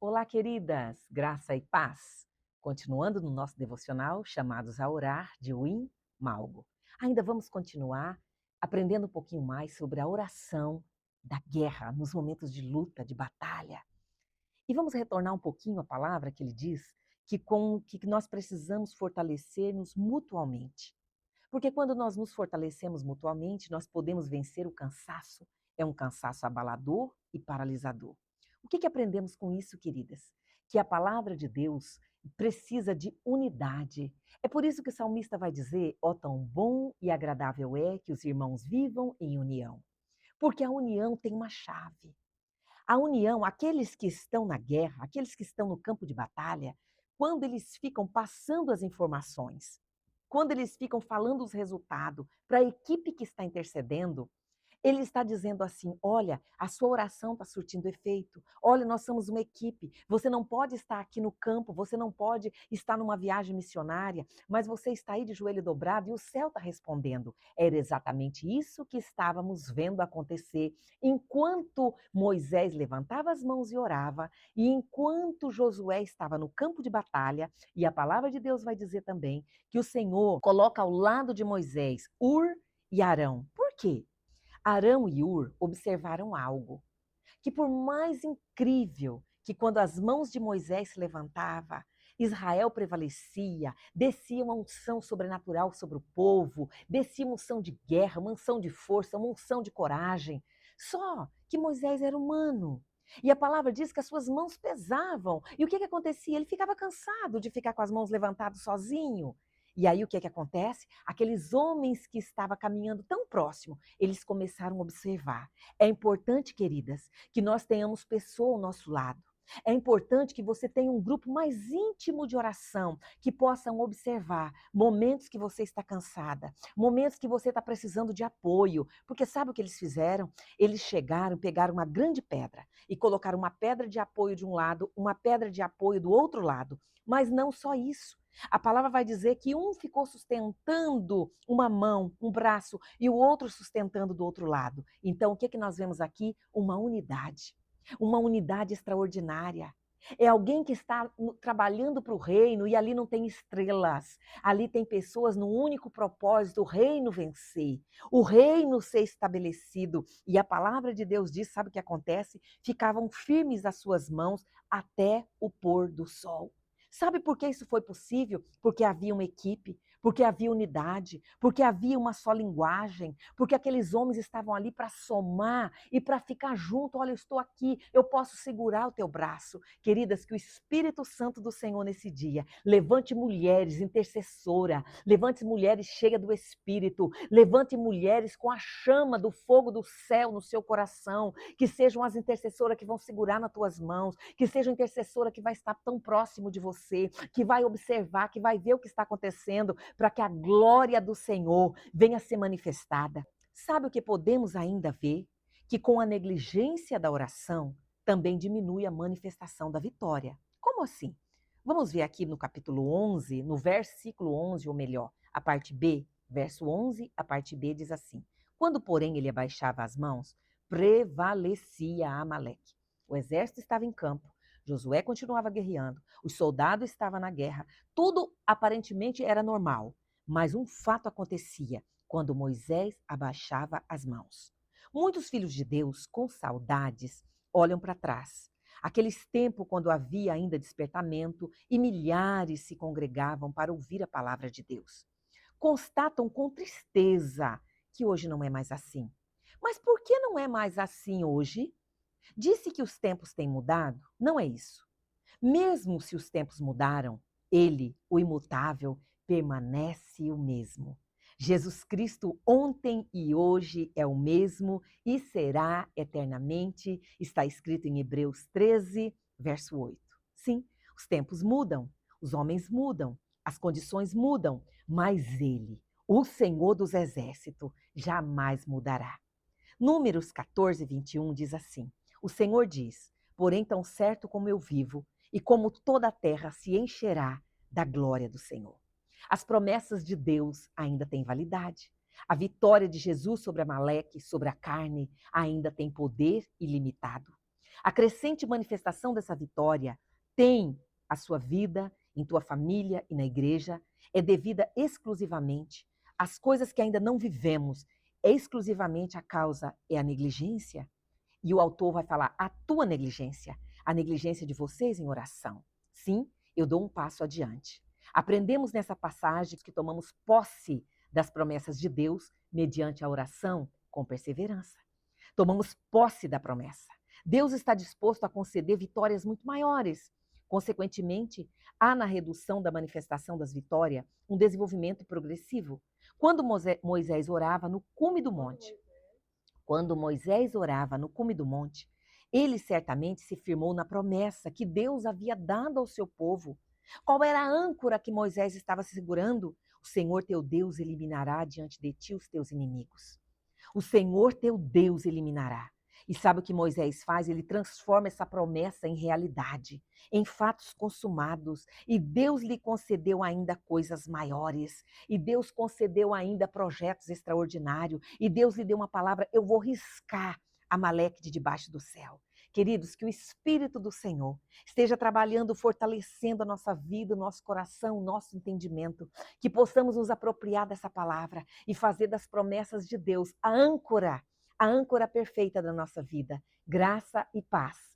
Olá, queridas, graça e paz. Continuando no nosso devocional, chamados a orar, de Wim Malgo. Ainda vamos continuar aprendendo um pouquinho mais sobre a oração da guerra, nos momentos de luta, de batalha. E vamos retornar um pouquinho à palavra que ele diz que nós precisamos fortalecer-nos mutuamente. Porque quando nós nos fortalecemos mutuamente, nós podemos vencer o cansaço. É um cansaço abalador e paralisador. O que aprendemos com isso, queridas? Que a palavra de Deus precisa de unidade. É por isso que o salmista vai dizer: ó, tão bom e agradável é que os irmãos vivam em união. Porque a união tem uma chave. A união, aqueles que estão na guerra, aqueles que estão no campo de batalha, quando eles ficam passando as informações, quando eles ficam falando os resultados para a equipe que está intercedendo, ele está dizendo assim: olha, a sua oração está surtindo efeito. Olha, nós somos uma equipe. Você não pode estar aqui no campo, você não pode estar numa viagem missionária, mas você está aí de joelho dobrado e o céu está respondendo. Era exatamente isso que estávamos vendo acontecer enquanto Moisés levantava as mãos e orava, e enquanto Josué estava no campo de batalha. E a palavra de Deus vai dizer também que o Senhor coloca ao lado de Moisés Ur e Arão. Por quê? Arão e Ur observaram algo, que por mais incrível que quando as mãos de Moisés se levantava, Israel prevalecia, descia uma unção sobrenatural sobre o povo, descia uma unção de guerra, uma unção de força, uma unção de coragem. Só que Moisés era humano. E a palavra diz que as suas mãos pesavam. E o que acontecia? Ele ficava cansado de ficar com as mãos levantadas sozinho. E aí o que acontece? Aqueles homens que estavam caminhando tão próximo, eles começaram a observar. É importante, queridas, que nós tenhamos pessoa ao nosso lado. É importante que você tenha um grupo mais íntimo de oração, que possam observar momentos que você está cansada, momentos que você está precisando de apoio. Porque sabe o que eles fizeram? Eles chegaram, pegaram uma grande pedra e colocaram uma pedra de apoio de um lado, uma pedra de apoio do outro lado. Mas não só isso. A palavra vai dizer que um ficou sustentando uma mão, um braço, e o outro sustentando do outro lado. Então, o que nós vemos aqui? Uma unidade extraordinária. É alguém que está trabalhando para o reino e ali não tem estrelas. Ali tem pessoas no único propósito: o reino vencer, o reino ser estabelecido. E a palavra de Deus diz, sabe o que acontece? Ficavam firmes as suas mãos até o pôr do sol. Sabe por que isso foi possível? Porque havia uma equipe, porque havia unidade, porque havia uma só linguagem, porque aqueles homens estavam ali para somar e para ficar junto. Olha, eu estou aqui, eu posso segurar o teu braço. Queridas, que o Espírito Santo do Senhor nesse dia levante mulheres intercessora, levante mulheres cheias do Espírito, levante mulheres com a chama do fogo do céu no seu coração, que sejam as intercessoras que vão segurar nas tuas mãos, que seja a intercessora que vai estar tão próximo de você, que vai observar, que vai ver o que está acontecendo, para que a glória do Senhor venha ser manifestada. Sabe o que podemos ainda ver? Que com a negligência da oração também diminui a manifestação da vitória. Como assim? Vamos ver aqui no capítulo 11, no versículo 11, ou melhor, a parte B, verso 11, a parte B diz assim: quando, porém, ele abaixava as mãos, prevalecia Amaleque. O exército estava em campo, Josué continuava guerreando, os soldados estavam na guerra, tudo aparentemente era normal, mas um fato acontecia quando Moisés abaixava as mãos. Muitos filhos de Deus, com saudades, olham para trás. Aqueles tempos quando havia ainda despertamento e milhares se congregavam para ouvir a palavra de Deus. Constatam com tristeza que hoje não é mais assim. Mas por que não é mais assim hoje? Disse que os tempos têm mudado? Não é isso. Mesmo se os tempos mudaram, ele, o imutável, permanece o mesmo. Jesus Cristo ontem e hoje é o mesmo e será eternamente, está escrito em Hebreus 13, verso 8. Sim, os tempos mudam, os homens mudam, as condições mudam, mas ele, o Senhor dos Exércitos, jamais mudará. Números 14, 21 diz assim: o Senhor diz: porém, tão certo como eu vivo, e como toda a terra se encherá da glória do Senhor. As promessas de Deus ainda têm validade. A vitória de Jesus sobre Amaleque, sobre a carne, ainda tem poder ilimitado. A crescente manifestação dessa vitória tem a sua vida em tua família e na igreja, é devida exclusivamente às coisas que ainda não vivemos, é exclusivamente a causa é a negligência? E o autor vai falar a tua negligência, a negligência de vocês em oração. Sim, eu dou um passo adiante. Aprendemos nessa passagem que tomamos posse das promessas de Deus mediante a oração com perseverança. Tomamos posse da promessa. Deus está disposto a conceder vitórias muito maiores. Consequentemente, há na redução da manifestação das vitórias um desenvolvimento progressivo. Quando Moisés orava no cume do monte, quando Moisés orava no cume do monte, ele certamente se firmou na promessa que Deus havia dado ao seu povo. Qual era a âncora que Moisés estava segurando? O Senhor teu Deus eliminará diante de ti os teus inimigos. O Senhor teu Deus eliminará. E sabe o que Moisés faz? Ele transforma essa promessa em realidade, em fatos consumados. E Deus lhe concedeu ainda coisas maiores. E Deus concedeu ainda projetos extraordinários. E Deus lhe deu uma palavra: eu vou riscar Amaleque de debaixo do céu. Queridos, que o Espírito do Senhor esteja trabalhando, fortalecendo a nossa vida, o nosso coração, o nosso entendimento, que possamos nos apropriar dessa palavra e fazer das promessas de Deus a âncora perfeita da nossa vida. Graça e paz.